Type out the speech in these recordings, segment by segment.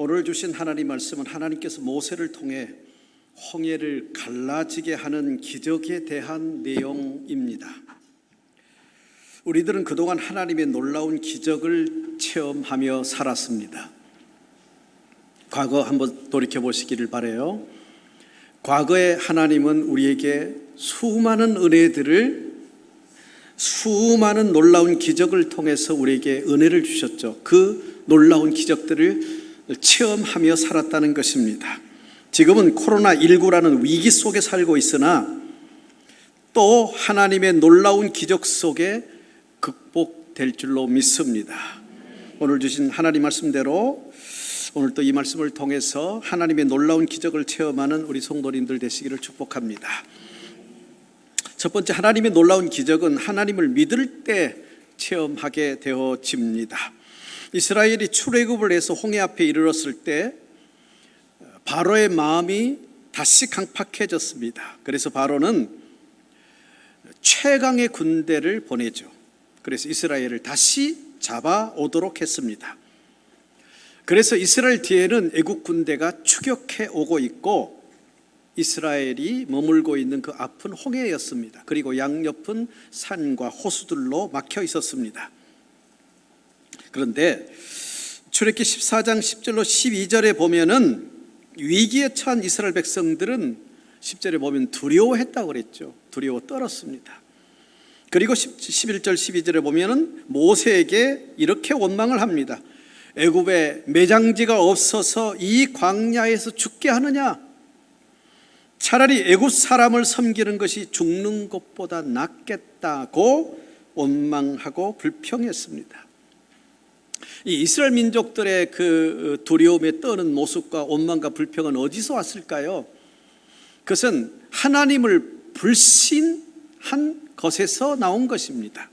오늘 주신 하나님 말씀은 하나님께서 모세를 통해 홍해를 갈라지게 하는 기적에 대한 내용입니다. 우리들은 그동안 하나님의 놀라운 기적을 체험하며 살았습니다. 과거 한번 돌이켜 보시기를 바라요. 과거에 하나님은 우리에게 수많은 은혜들을, 수많은 놀라운 기적을 통해서 우리에게 은혜를 주셨죠. 그 놀라운 기적들을 체험하며 살았다는 것입니다. 지금은 코로나19라는 위기 속에 살고 있으나 또 하나님의 놀라운 기적 속에 극복될 줄로 믿습니다. 오늘 주신 하나님 말씀대로 오늘 또 이 말씀을 통해서 하나님의 놀라운 기적을 체험하는 우리 성도님들 되시기를 축복합니다. 첫 번째, 하나님의 놀라운 기적은 하나님을 믿을 때 체험하게 되어집니다. 이스라엘이 출애굽을 해서 홍해 앞에 이르렀을 때 바로의 마음이 다시 강팍해졌습니다. 그래서 바로는 최강의 군대를 보내죠. 그래서 이스라엘을 다시 잡아오도록 했습니다. 그래서 이스라엘 뒤에는 애국 군대가 추격해 오고 있고 이스라엘이 머물고 있는 그 앞은 홍해였습니다. 그리고 양옆은 산과 호수들로 막혀 있었습니다. 그런데 출애굽기 14장 10절로 12절에 보면은 위기에 처한 이스라엘 백성들은 10절에 보면 두려워했다고 그랬죠. 두려워 떨었습니다. 그리고 11절 12절에 보면은 모세에게 이렇게 원망을 합니다. 애굽에 매장지가 없어서 이 광야에서 죽게 하느냐? 차라리 애굽 사람을 섬기는 것이 죽는 것보다 낫겠다고 원망하고 불평했습니다. 이 이스라엘 민족들의 그 두려움에 떠는 모습과 원망과 불평은 어디서 왔을까요? 그것은 하나님을 불신한 것에서 나온 것입니다.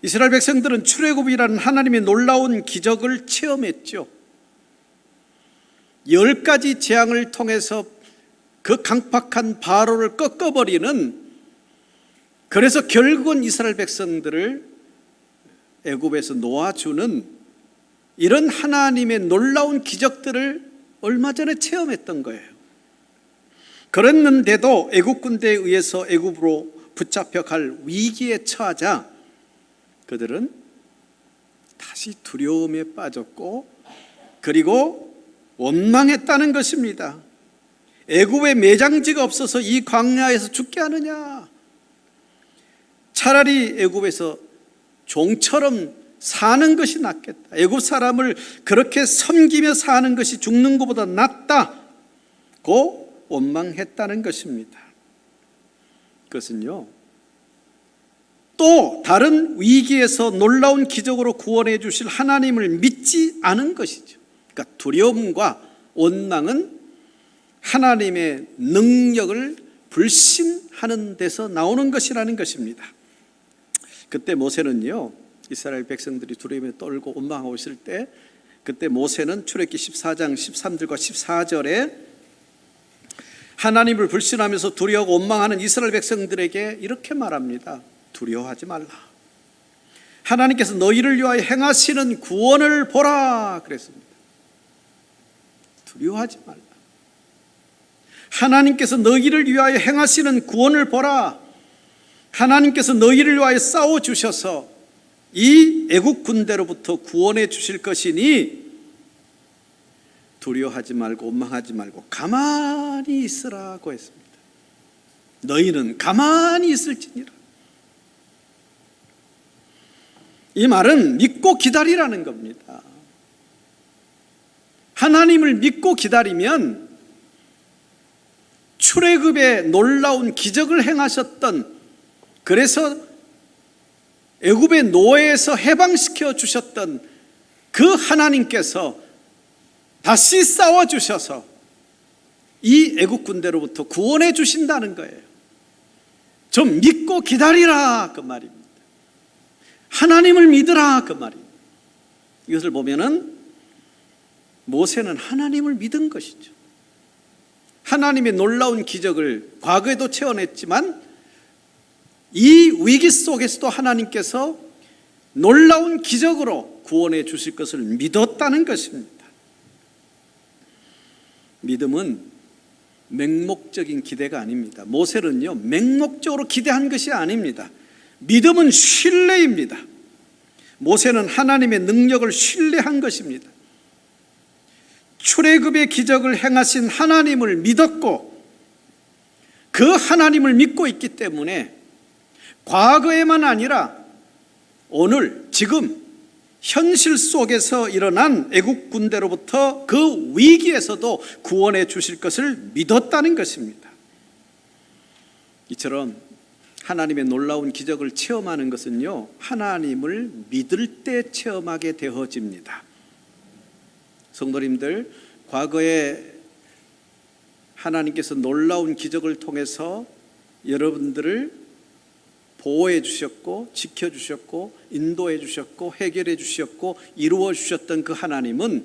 이스라엘 백성들은 출애굽이라는 하나님의 놀라운 기적을 체험했죠. 10가지 재앙을 통해서 그 강팍한 바로를 꺾어버리는, 그래서 결국은 이스라엘 백성들을 애굽에서 놓아주는 이런 하나님의 놀라운 기적들을 얼마 전에 체험했던 거예요. 그랬는데도 애국 군대에 의해서 애굽으로 붙잡혀 갈 위기에 처하자 그들은 다시 두려움에 빠졌고 그리고 원망했다는 것입니다. 애굽에 매장지가 없어서 이 광야에서 죽게 하느냐? 차라리 애굽에서 종처럼 사는 것이 낫겠다. 애굽 사람을 그렇게 섬기며 사는 것이 죽는 것보다 낫다고 원망했다는 것입니다. 그것은요, 또 다른 위기에서 놀라운 기적으로 구원해 주실 하나님을 믿지 않은 것이죠. 그러니까 두려움과 원망은 하나님의 능력을 불신하는 데서 나오는 것이라는 것입니다. 그때 모세는요, 이스라엘 백성들이 두려움에 떨고 원망하고 있을 때 그때 모세는 출애굽기 14장 13절과 14절에 하나님을 불신하면서 두려워하고 원망하는 이스라엘 백성들에게 이렇게 말합니다. 두려워하지 말라. 하나님께서 너희를 위하여 행하시는 구원을 보라 그랬습니다. 두려워하지 말라. 하나님께서 너희를 위하여 행하시는 구원을 보라. 하나님께서 너희를 위하여 싸워주셔서 이 애국 군대로부터 구원해 주실 것이니 두려워하지 말고 원망하지 말고 가만히 있으라고 했습니다. 너희는 가만히 있을지니라. 이 말은 믿고 기다리라는 겁니다. 하나님을 믿고 기다리면 출애굽의 놀라운 기적을 행하셨던, 그래서 애굽의 노예에서 해방시켜 주셨던 그 하나님께서 다시 싸워주셔서 이 애국 군대로부터 구원해 주신다는 거예요. 좀 믿고 기다리라 그 말입니다. 하나님을 믿으라 그 말입니다. 이것을 보면은 모세는 하나님을 믿은 것이죠. 하나님의 놀라운 기적을 과거에도 체험했지만 이 위기 속에서도 하나님께서 놀라운 기적으로 구원해 주실 것을 믿었다는 것입니다. 믿음은 맹목적인 기대가 아닙니다. 모세는요, 맹목적으로 기대한 것이 아닙니다. 믿음은 신뢰입니다. 모세는 하나님의 능력을 신뢰한 것입니다. 출애굽의 기적을 행하신 하나님을 믿었고 그 하나님을 믿고 있기 때문에 과거에만 아니라 오늘 지금 현실 속에서 일어난 애국 군대로부터 그 위기에서도 구원해 주실 것을 믿었다는 것입니다. 이처럼 하나님의 놀라운 기적을 체험하는 것은요, 하나님을 믿을 때 체험하게 되어집니다. 성도님들, 과거에 하나님께서 놀라운 기적을 통해서 여러분들을 보호해 주셨고 지켜 주셨고 인도해 주셨고 해결해 주셨고 이루어 주셨던 그 하나님은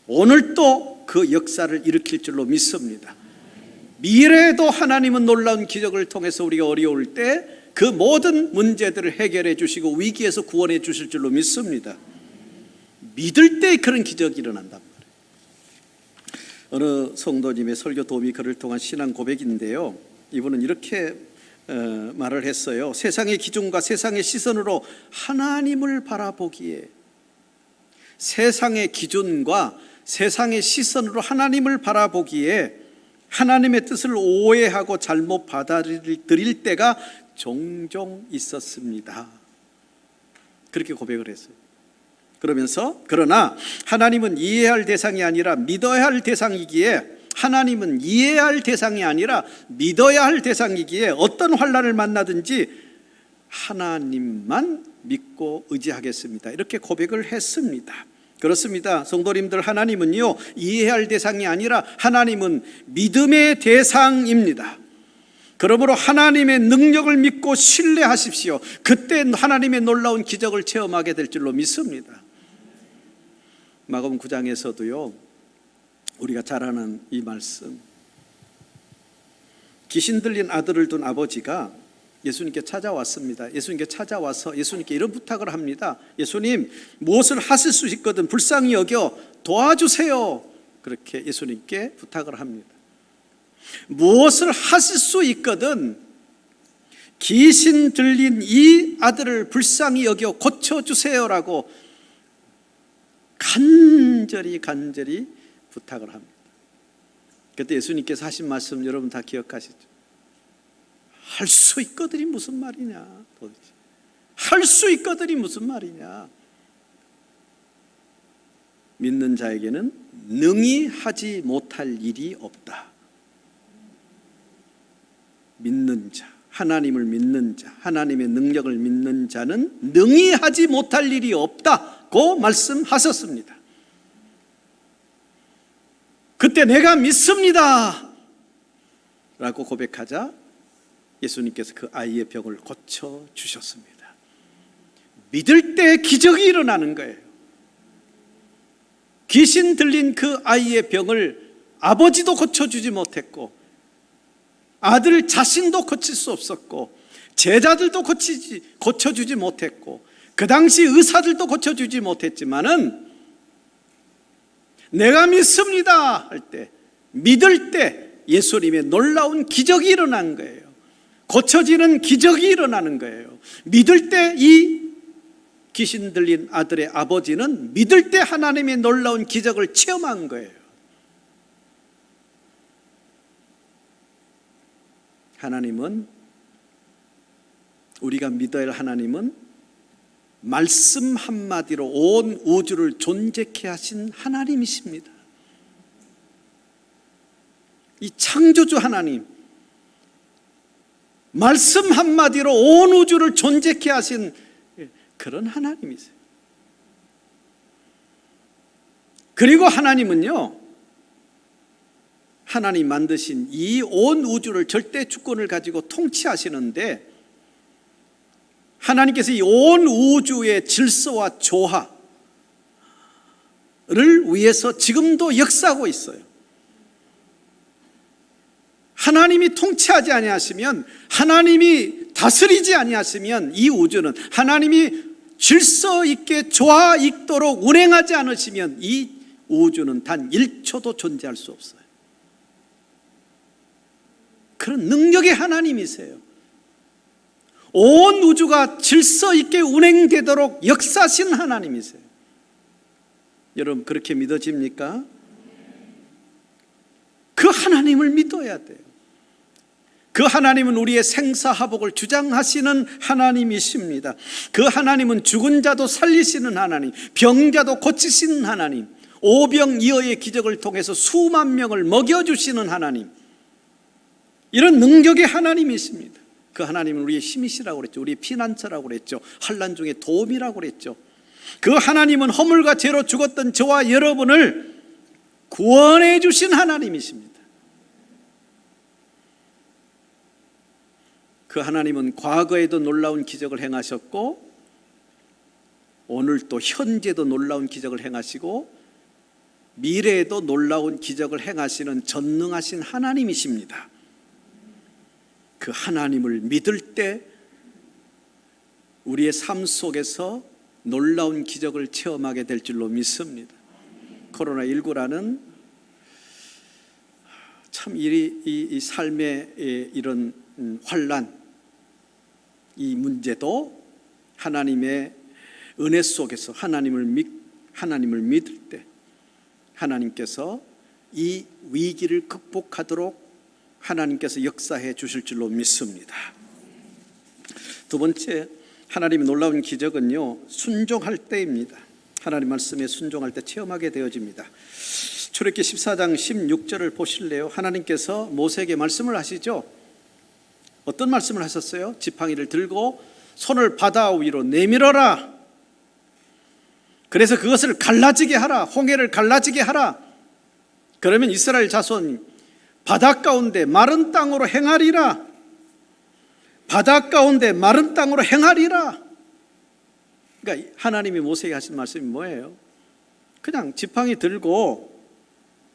오늘 또 그 역사를 일으킬 줄로 믿습니다. 미래에도 하나님은 놀라운 기적을 통해서 우리가 어려울 때 그 모든 문제들을 해결해 주시고 위기에서 구원해 주실 줄로 믿습니다. 믿을 때 그런 기적이 일어난단 말이에요. 어느 성도님의 설교 도움이 그를 통한 신앙 고백인데요, 이분은 이렇게 말을 했어요. 세상의 기준과 세상의 시선으로 하나님을 바라보기에, 세상의 기준과 세상의 시선으로 하나님을 바라보기에 하나님의 뜻을 오해하고 잘못 받아들일 때가 종종 있었습니다. 그렇게 고백을 했어요. 그러면서 그러나 하나님은 이해할 대상이 아니라 믿어야 할 대상이기에, 하나님은 이해해야 할 대상이 아니라 믿어야 할 대상이기에 어떤 환난을 만나든지 하나님만 믿고 의지하겠습니다. 이렇게 고백을 했습니다. 그렇습니다. 성도님들, 하나님은요, 이해해야 할 대상이 아니라 하나님은 믿음의 대상입니다. 그러므로 하나님의 능력을 믿고 신뢰하십시오. 그때 하나님의 놀라운 기적을 체험하게 될 줄로 믿습니다. 마가복음 9장에서도요, 우리가 잘 아는 이 말씀, 귀신 들린 아들을 둔 아버지가 예수님께 찾아왔습니다. 예수님께 찾아와서 예수님께 이런 부탁을 합니다. 예수님, 무엇을 하실 수 있거든 불쌍히 여겨 도와주세요. 그렇게 예수님께 부탁을 합니다. 무엇을 하실 수 있거든 귀신 들린 이 아들을 불쌍히 여겨 고쳐주세요라고 간절히 부탁을 합니다. 그때 예수님께서 하신 말씀 여러분 다 기억하시죠? 할 수 있거든이 무슨 말이냐, 도대체 할 수 있거든이 무슨 말이냐. 믿는 자에게는 능히 하지 못할 일이 없다. 믿는 자, 하나님을 믿는 자, 하나님의 능력을 믿는 자는 능히 하지 못할 일이 없다고 말씀하셨습니다. 그때 내가 믿습니다 라고 고백하자 예수님께서 그 아이의 병을 고쳐주셨습니다. 믿을 때 기적이 일어나는 거예요. 귀신 들린 그 아이의 병을 아버지도 고쳐주지 못했고 아들 자신도 고칠 수 없었고 제자들도 고쳐주지 못했고 그 당시 의사들도 고쳐주지 못했지만은 내가 믿습니다 할 때, 믿을 때 예수님의 놀라운 기적이 일어난 거예요. 고쳐지는 기적이 일어나는 거예요. 믿을 때 이 귀신 들린 아들의 아버지는 믿을 때 하나님의 놀라운 기적을 체험한 거예요. 하나님은, 우리가 믿어야 할 하나님은 말씀 한마디로 온 우주를 존재케 하신 하나님이십니다. 이 창조주 하나님, 말씀 한마디로 온 우주를 존재케 하신 그런 하나님이세요. 그리고 하나님은요, 하나님 만드신 이 온 우주를 절대 주권을 가지고 통치하시는데 하나님께서 이 온 우주의 질서와 조화를 위해서 지금도 역사하고 있어요. 하나님이 통치하지 아니하시면, 하나님이 다스리지 아니하시면 이 우주는, 하나님이 질서 있게 조화 있도록 운행하지 않으시면 이 우주는 단 1초도 존재할 수 없어요. 그런 능력의 하나님이세요. 온 우주가 질서 있게 운행되도록 역사하신 하나님이세요. 여러분 그렇게 믿어집니까? 그 하나님을 믿어야 돼요. 그 하나님은 우리의 생사화복을 주장하시는 하나님이십니다. 그 하나님은 죽은 자도 살리시는 하나님, 병자도 고치시는 하나님, 오병이어의 기적을 통해서 수만 명을 먹여주시는 하나님, 이런 능력의 하나님이십니다. 그 하나님은 우리의 힘이시라고 그랬죠. 우리의 피난처라고 그랬죠. 환난 중에 도움이라고 그랬죠. 그 하나님은 허물과 죄로 죽었던 저와 여러분을 구원해 주신 하나님이십니다. 그 하나님은 과거에도 놀라운 기적을 행하셨고 오늘 또 현재도 놀라운 기적을 행하시고 미래에도 놀라운 기적을 행하시는 전능하신 하나님이십니다. 그 하나님을 믿을 때 우리의 삶 속에서 놀라운 기적을 체험하게 될 줄로 믿습니다. 코로나19라는 참 이 삶의 이런 환난, 이 문제도 하나님의 은혜 속에서 하나님을 믿을 때 하나님께서 이 위기를 극복하도록 하나님께서 역사해 주실 줄로 믿습니다. 두 번째, 하나님의 놀라운 기적은요, 순종할 때입니다. 하나님 말씀에 순종할 때 체험하게 되어집니다. 출애굽기 14장 16절을 보실래요? 하나님께서 모세에게 말씀을 하시죠. 어떤 말씀을 하셨어요? 지팡이를 들고 손을 바다 위로 내밀어라. 그래서 그것을 갈라지게 하라. 홍해를 갈라지게 하라. 그러면 이스라엘 자손 바다 가운데 마른 땅으로 행하리라. 바다 가운데 마른 땅으로 행하리라. 그러니까 하나님이 모세에게 하신 말씀이 뭐예요? 그냥 지팡이 들고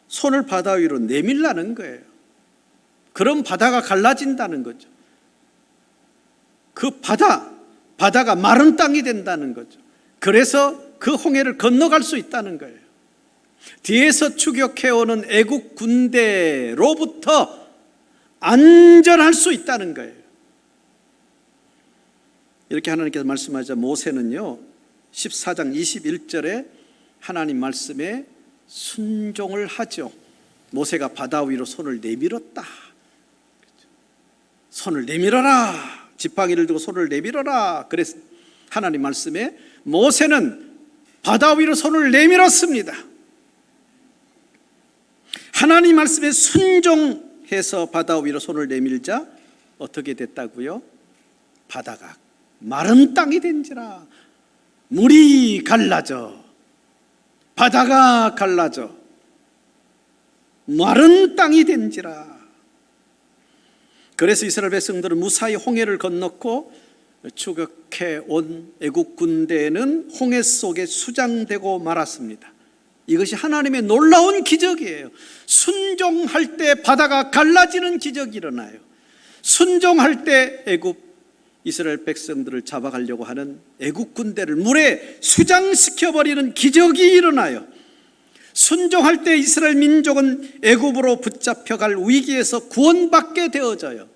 손을 바다 위로 내밀라는 거예요. 그럼 바다가 갈라진다는 거죠. 그 바다가 마른 땅이 된다는 거죠. 그래서 그 홍해를 건너갈 수 있다는 거예요. 뒤에서 추격해오는 애국 군대로부터 안전할 수 있다는 거예요. 이렇게 하나님께서 말씀하자 모세는요 14장 21절에 하나님 말씀에 순종을 하죠. 모세가 바다 위로 손을 내밀었다. 손을 내밀어라. 지팡이를 들고 손을 내밀어라. 그래서 하나님 말씀에 모세는 바다 위로 손을 내밀었습니다. 하나님 말씀에 순종해서 바다 위로 손을 내밀자 어떻게 됐다고요? 바다가 마른 땅이 된지라. 물이 갈라져 바다가 갈라져 마른 땅이 된지라. 그래서 이스라엘 백성들은 무사히 홍해를 건넜고 추격해 온 애국 군대는 홍해 속에 수장되고 말았습니다. 이것이 하나님의 놀라운 기적이에요. 순종할 때 바다가 갈라지는 기적이 일어나요. 순종할 때 이스라엘 백성들을 잡아가려고 하는 애국 군대를 물에 수장시켜버리는 기적이 일어나요. 순종할 때 이스라엘 민족은 애굽으로 붙잡혀갈 위기에서 구원받게 되어져요.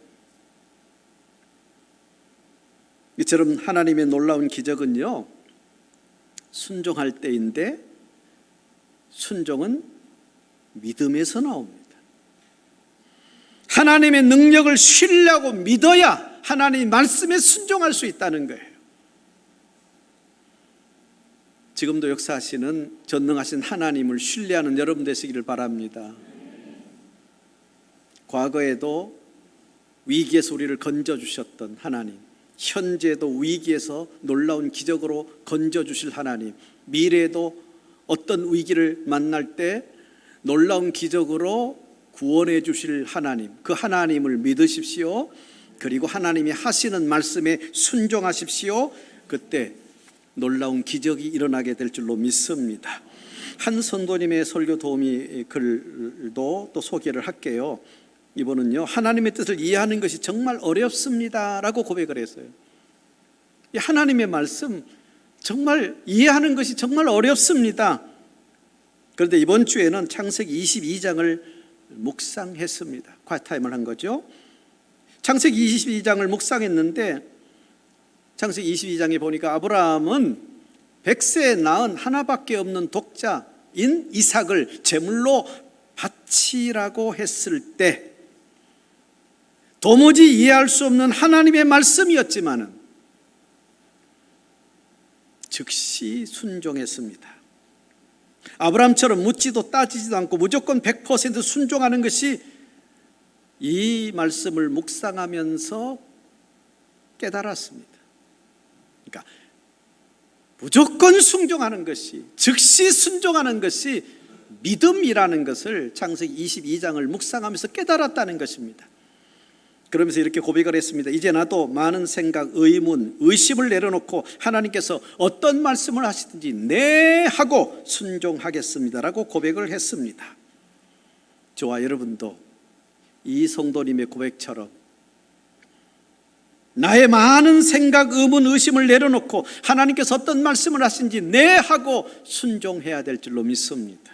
이처럼 하나님의 놀라운 기적은요 순종할 때인데 순종은 믿음에서 나옵니다. 하나님의 능력을 신뢰하고 믿어야 하나님 말씀에 순종할 수 있다는 거예요. 지금도 역사하시는 전능하신 하나님을 신뢰하는 여러분 되시기를 바랍니다. 과거에도 위기에서 우리를 건져주셨던 하나님, 현재도 위기에서 놀라운 기적으로 건져주실 하나님, 미래에도 어떤 위기를 만날 때 놀라운 기적으로 구원해 주실 하나님, 그 하나님을 믿으십시오. 그리고 하나님이 하시는 말씀에 순종하십시오. 그때 놀라운 기적이 일어나게 될 줄로 믿습니다. 한 선도님의 설교 도우미 글도 또 소개를 할게요. 이번은요 하나님의 뜻을 이해하는 것이 정말 어렵습니다 라고 고백을 했어요. 하나님의 말씀 정말 이해하는 것이 정말 어렵습니다. 그런데 이번 주에는 창세기 22장을 묵상했습니다. 콰이타임을 한 거죠. 창세기 22장을 묵상했는데 창세기 22장에 보니까 아브라함은 100세에 낳은 하나밖에 없는 독자인 이삭을 제물로 바치라고 했을 때 도무지 이해할 수 없는 하나님의 말씀이었지만은 즉시 순종했습니다. 아브라함처럼 묻지도 따지지도 않고 무조건 100% 순종하는 것이 이 말씀을 묵상하면서 깨달았습니다. 그러니까 무조건 순종하는 것이, 즉시 순종하는 것이 믿음이라는 것을 창세기 22장을 묵상하면서 깨달았다는 것입니다. 그러면서 이렇게 고백을 했습니다. 이제 나도 많은 생각, 의문, 의심을 내려놓고 하나님께서 어떤 말씀을 하시든지 네 하고 순종하겠습니다라고 고백을 했습니다. 저와 여러분도 이 성도님의 고백처럼 나의 많은 생각, 의문, 의심을 내려놓고 하나님께서 어떤 말씀을 하신지 네 하고 순종해야 될 줄로 믿습니다.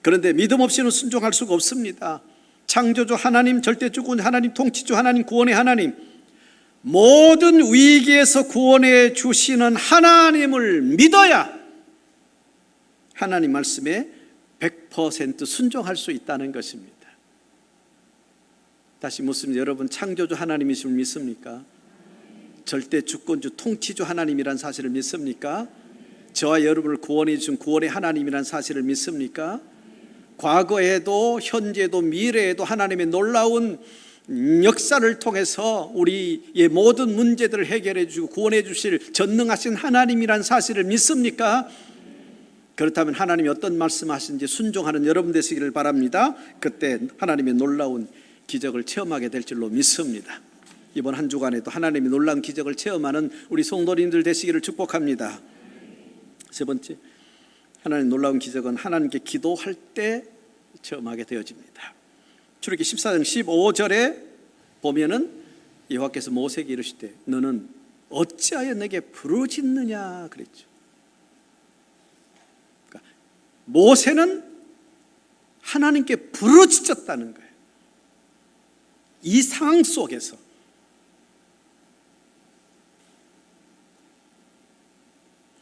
그런데 믿음 없이는 순종할 수가 없습니다. 창조주 하나님, 절대주군 하나님, 통치주 하나님, 구원의 하나님, 모든 위기에서 구원해 주시는 하나님을 믿어야 하나님 말씀에 100% 순종할 수 있다는 것입니다. 다시 묻습니다. 여러분, 창조주 하나님이심을 믿습니까? 절대주권주 통치주 하나님이란 사실을 믿습니까? 저와 여러분을 구원해 주신 구원의 하나님이란 사실을 믿습니까? 과거에도 현재도 미래에도 하나님의 놀라운 역사를 통해서 우리의 모든 문제들을 해결해 주고 구원해 주실 전능하신 하나님이란 사실을 믿습니까? 그렇다면 하나님이 어떤 말씀하시는지 순종하는 여러분 되시기를 바랍니다. 그때 하나님의 놀라운 기적을 체험하게 될 줄로 믿습니다. 이번 한 주간에도 하나님의 놀라운 기적을 체험하는 우리 성도님들 되시기를 축복합니다. 세 번째, 하나님의 놀라운 기적은 하나님께 기도할 때 체험하게 되어집니다. 출애굽기 14장 15절에 보면은 여호와께서 모세에게 이르시되 너는 어찌하여 내게 부르짖느냐 그랬죠. 그러니까 모세는 하나님께 부르짖었다는 거예요. 이 상황 속에서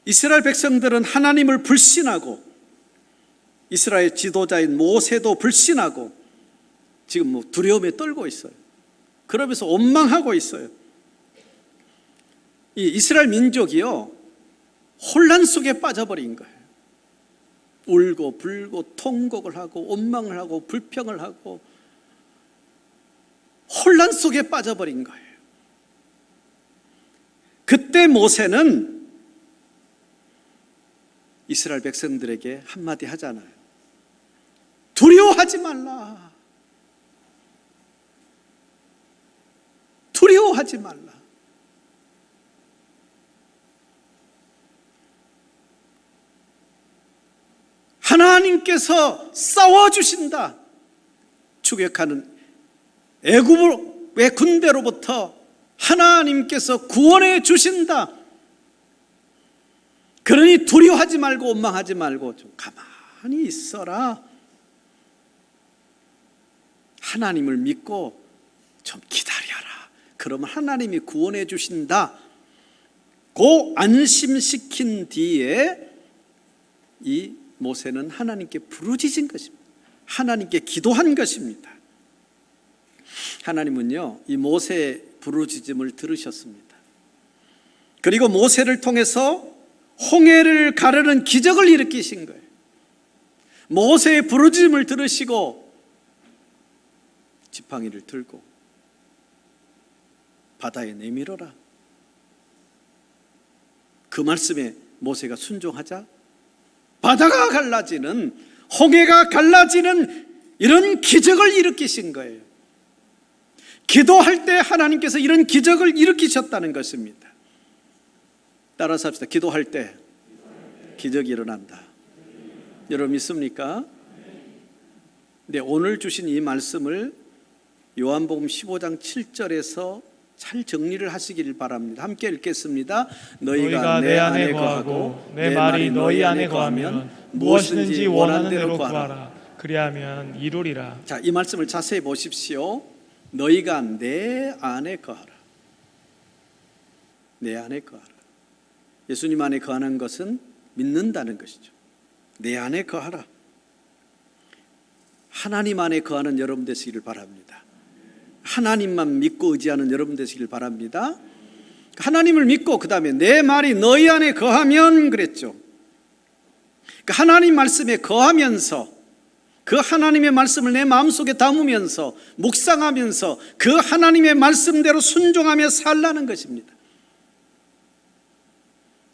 이스라엘 백성들은 하나님을 불신하고 이스라엘 지도자인 모세도 불신하고 지금 두려움에 떨고 있어요. 그러면서 원망하고 있어요. 이 이스라엘 민족이요 혼란 속에 빠져버린 거예요. 울고 불고 통곡을 하고 원망을 하고 불평을 하고 혼란 속에 빠져버린 거예요. 그때 모세는 이스라엘 백성들에게 한마디 하잖아요. 두려워하지 말라. 두려워하지 말라. 하나님께서 싸워주신다. 추격하는 애굽의 군대로부터 하나님께서 구원해 주신다. 그러니 두려워하지 말고 원망하지 말고 좀 가만히 있어라. 하나님을 믿고 좀 기다려라. 그러면 하나님이 구원해 주신다. 고 안심시킨 뒤에 이 모세는 하나님께 부르짖은 것입니다. 하나님께 기도한 것입니다. 하나님은요 이 모세의 부르짖음을 들으셨습니다. 그리고 모세를 통해서 홍해를 가르는 기적을 일으키신 거예요. 모세의 부르짖음을 들으시고 지팡이를 들고 바다에 내밀어라. 그 말씀에 모세가 순종하자 바다가 갈라지는, 홍해가 갈라지는 이런 기적을 일으키신 거예요. 기도할 때 하나님께서 이런 기적을 일으키셨다는 것입니다. 따라서 합시다. 기도할 때 기적이 일어난다. 여러분 믿습니까? 네, 오늘 주신 이 말씀을 요한복음 15장 7절에서 잘 정리를 하시기를 바랍니다. 함께 읽겠습니다. 너희가 내 안에 거하고 내 말이 너희 안에 거하면 무엇이든지 원하는 대로 구하라. 그리하면 이루리라. 자, 이 말씀을 자세히 보십시오. 너희가 내 안에 거하라. 내 안에 거하라. 예수님 안에 거하는 것은 믿는다는 것이죠. 내 안에 거하라. 하나님 안에 거하는 여러분 되시기를 바랍니다. 하나님만 믿고 의지하는 여러분 되시기를 바랍니다. 하나님을 믿고 그 다음에 내 말이 너희 안에 거하면 그랬죠. 하나님 말씀에 거하면서 그 하나님의 말씀을 내 마음속에 담으면서 묵상하면서 그 하나님의 말씀대로 순종하며 살라는 것입니다.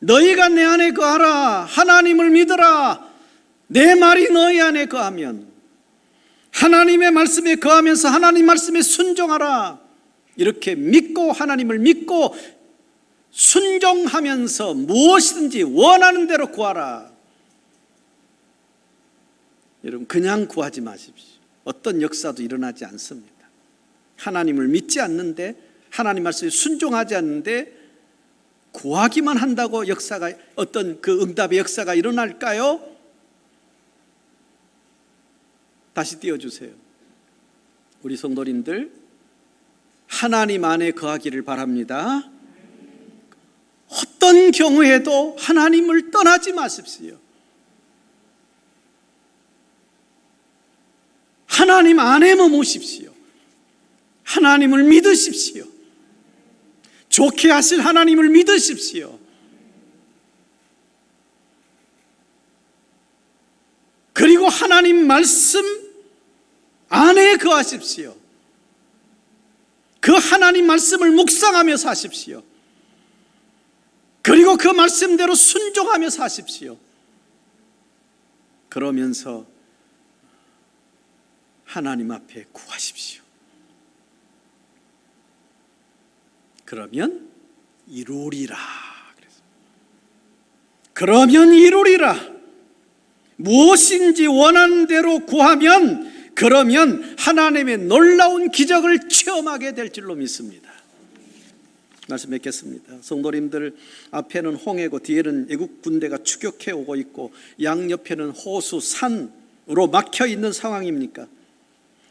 너희가 내 안에 거하라. 하나님을 믿어라. 내 말이 너희 안에 거하면 하나님의 말씀에 거하면서 하나님 말씀에 순종하라. 이렇게 믿고 하나님을 믿고 순종하면서 무엇이든지 원하는 대로 구하라. 여러분, 그냥 구하지 마십시오. 어떤 역사도 일어나지 않습니다. 하나님을 믿지 않는데, 하나님 말씀에 순종하지 않는데 구하기만 한다고 역사가, 어떤 그 응답의 역사가 일어날까요? 다시 띄워주세요. 우리 성도님들, 하나님 안에 거하기를 바랍니다. 어떤 경우에도 하나님을 떠나지 마십시오. 하나님 안에 머무십시오. 하나님을 믿으십시오. 좋게 하실 하나님을 믿으십시오. 그리고 하나님 말씀 안에 거하십시오. 그 하나님 말씀을 묵상하며 사십시오. 그리고 그 말씀대로 순종하며 사십시오. 그러면서 하나님 앞에 구하십시오. 그러면 이루리라. 그러면 이루리라. 무엇인지 원하는 대로 구하면, 그러면 하나님의 놀라운 기적을 체험하게 될 줄로 믿습니다. 말씀 맺겠습니다. 성도님들, 앞에는 홍해고 뒤에는 애국 군대가 추격해 오고 있고 양옆에는 호수, 산으로 막혀 있는 상황입니까?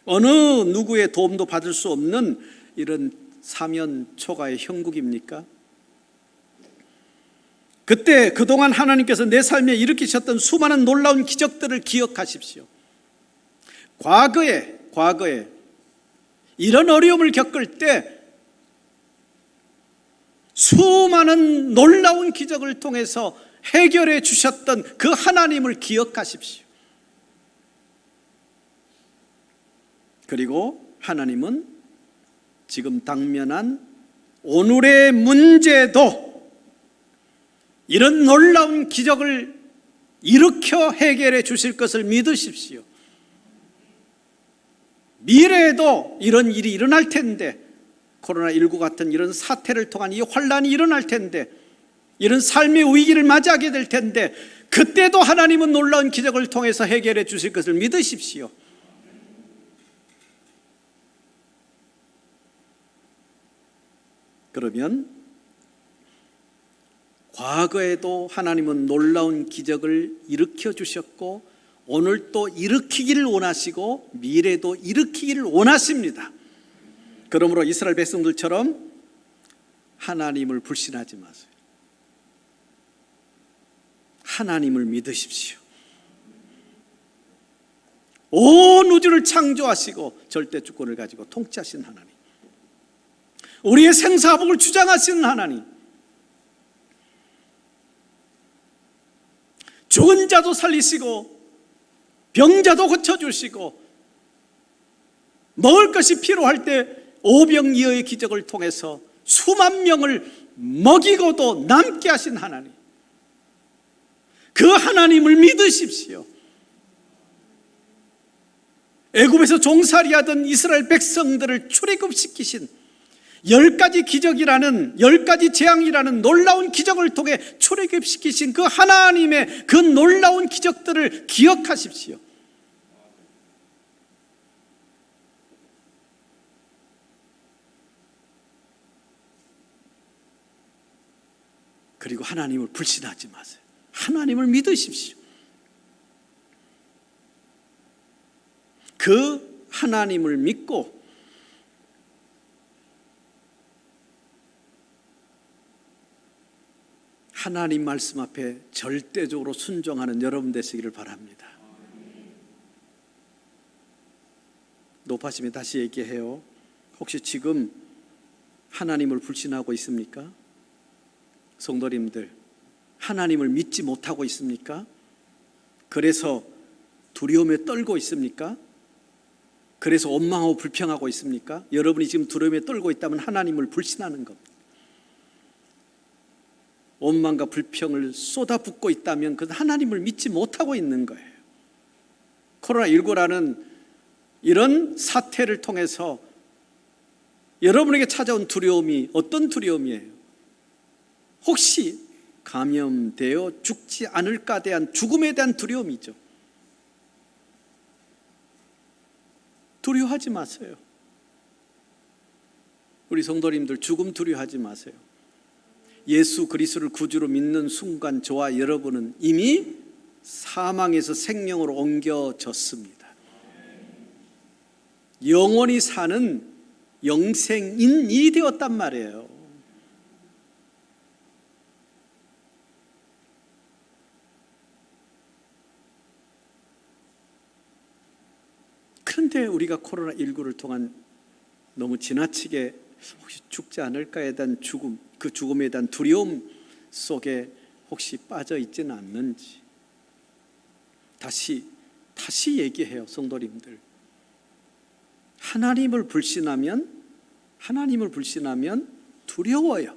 어느 누구의 도움도 받을 수 없는 이런 사면 초가의 형국입니까? 그때 그동안 하나님께서 내 삶에 일으키셨던 수많은 놀라운 기적들을 기억하십시오. 과거에 이런 어려움을 겪을 때 수많은 놀라운 기적을 통해서 해결해 주셨던 그 하나님을 기억하십시오. 그리고 하나님은 지금 당면한 오늘의 문제도 이런 놀라운 기적을 일으켜 해결해 주실 것을 믿으십시오. 미래에도 이런 일이 일어날 텐데, 코로나19 같은 이런 사태를 통한 이 환란이 일어날 텐데, 이런 삶의 위기를 맞이하게 될 텐데, 그때도 하나님은 놀라운 기적을 통해서 해결해 주실 것을 믿으십시오. 그러면 과거에도 하나님은 놀라운 기적을 일으켜 주셨고 오늘 또 일으키기를 원하시고 미래도 일으키기를 원하십니다. 그러므로 이스라엘 백성들처럼 하나님을 불신하지 마세요. 하나님을 믿으십시오. 온 우주를 창조하시고 절대 주권을 가지고 통치하신 하나님, 우리의 생사복을 주장하시는 하나님, 죽은 자도 살리시고 병자도 고쳐주시고 먹을 것이 필요할 때 오병이어의 기적을 통해서 수만 명을 먹이고도 남게 하신 하나님, 그 하나님을 믿으십시오. 애굽에서 종살이하던 이스라엘 백성들을 출애굽시키신 10가지 기적이라는, 10가지 재앙이라는 놀라운 기적을 통해 출애굽시키신 그 하나님의 그 놀라운 기적들을 기억하십시오. 그리고 하나님을 불신하지 마세요. 하나님을 믿으십시오. 그 하나님을 믿고 하나님 말씀 앞에 절대적으로 순종하는 여러분 되시기를 바랍니다. 높아심에 다시 얘기해요. 혹시 지금 하나님을 불신하고 있습니까? 성도님들, 하나님을 믿지 못하고 있습니까? 그래서 두려움에 떨고 있습니까? 그래서 원망하고 불평하고 있습니까? 여러분이 지금 두려움에 떨고 있다면 하나님을 불신하는 겁니다. 원망과 불평을 쏟아붓고 있다면 그것은 하나님을 믿지 못하고 있는 거예요. 코로나19라는 이런 사태를 통해서 여러분에게 찾아온 두려움이 어떤 두려움이에요? 혹시 감염되어 죽지 않을까 대한 죽음에 대한 두려움이죠. 두려워하지 마세요. 우리 성도님들 죽음 두려워하지 마세요. 예수 그리스도를 구주로 믿는 순간 저와 여러분은 이미 사망에서 생명으로 옮겨졌습니다. 영원히 사는 영생인이 되었단 말이에요. 그런데 우리가 코로나19를 통한 너무 지나치게 혹시 죽지 않을까에 대한 죽음, 그 죽음에 대한 두려움 속에 혹시 빠져 있지는 않는지 다시 얘기해요. 성도님들, 하나님을 불신하면 두려워요.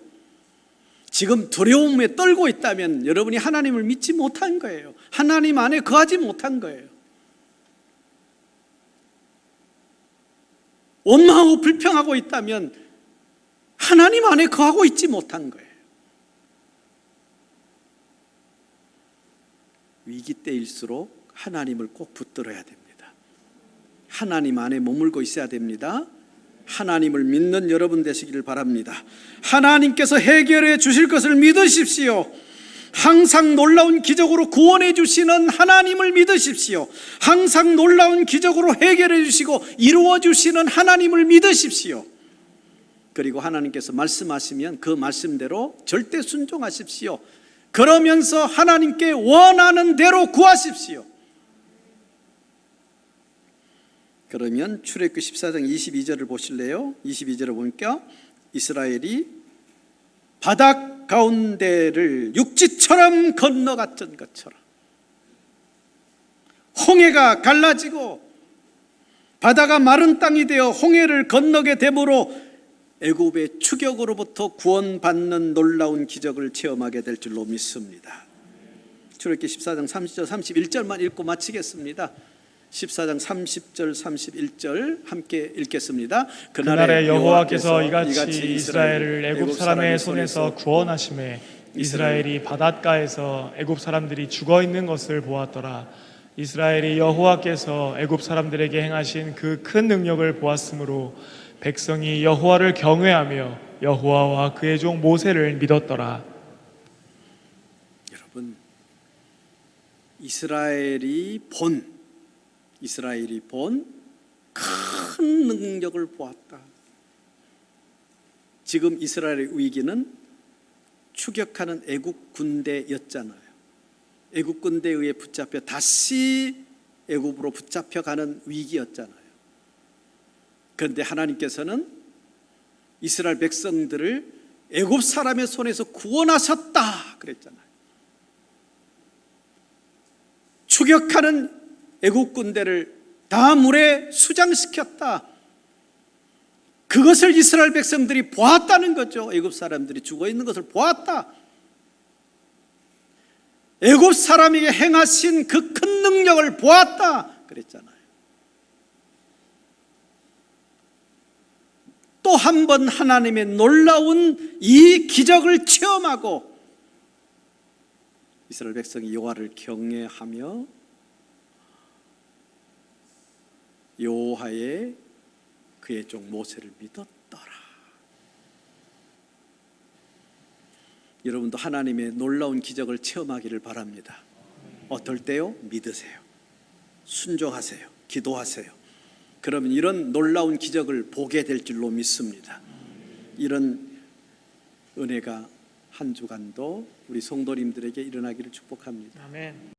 지금 두려움에 떨고 있다면 여러분이 하나님을 믿지 못한 거예요. 하나님 안에 거하지 못한 거예요. 원망하고 불평하고 있다면 하나님 안에 거하고 있지 못한 거예요. 위기 때일수록 하나님을 꼭 붙들어야 됩니다. 하나님 안에 머물고 있어야 됩니다. 하나님을 믿는 여러분 되시기를 바랍니다. 하나님께서 해결해 주실 것을 믿으십시오. 항상 놀라운 기적으로 구원해 주시는 하나님을 믿으십시오. 항상 놀라운 기적으로 해결해 주시고 이루어 주시는 하나님을 믿으십시오. 그리고 하나님께서 말씀하시면 그 말씀대로 절대 순종하십시오. 그러면서 하나님께 원하는 대로 구하십시오. 그러면 출애굽기 14장 22절을 보실래요? 22절을 보니까 이스라엘이 바닥 가운데를 육지처럼 건너갔던 것처럼 홍해가 갈라지고 바다가 마른 땅이 되어 홍해를 건너게 되므로 애굽의 추격으로부터 구원받는 놀라운 기적을 체험하게 될 줄로 믿습니다. 출애굽기 14장 30절 31절만 읽고 마치겠습니다. 14장 30절 31절 함께 읽겠습니다. 그날에 여호와께서 이같이 이스라엘을 애굽 사람의 손에서 구원하시매 이스라엘이 바닷가에서 애굽 사람들이 죽어 있는 것을 보았더라. 이스라엘이 여호와께서 애굽 사람들에게 행하신 그 큰 능력을 보았으므로 백성이 여호와를 경외하며 여호와와 그의 종 모세를 믿었더라. 여러분, 이스라엘이 본 큰 능력을 보았다. 지금 이스라엘의 위기는 추격하는 애국 군대였잖아요. 애국 군대에 의해 붙잡혀 다시 애국으로 붙잡혀가는 위기였잖아요. 그런데 하나님께서는 이스라엘 백성들을 애국 사람의 손에서 구원하셨다 그랬잖아요. 추격하는 애국 군대를 다 물에 수장시켰다. 그것을 이스라엘 백성들이 보았다는 거죠. 애국 사람들이 죽어 있는 것을 보았다. 애국 사람에게 행하신 그 큰 능력을 보았다 그랬잖아요. 또 한 번 하나님의 놀라운 이 기적을 체험하고 이스라엘 백성이 여호와를 경외하며 여호와의 그의 종 모세를 믿었더라. 여러분도 하나님의 놀라운 기적을 체험하기를 바랍니다. 어떨 때요? 믿으세요. 순종하세요. 기도하세요. 그러면 이런 놀라운 기적을 보게 될 줄로 믿습니다. 이런 은혜가 한 주간도 우리 성도님들에게 일어나기를 축복합니다. 아멘.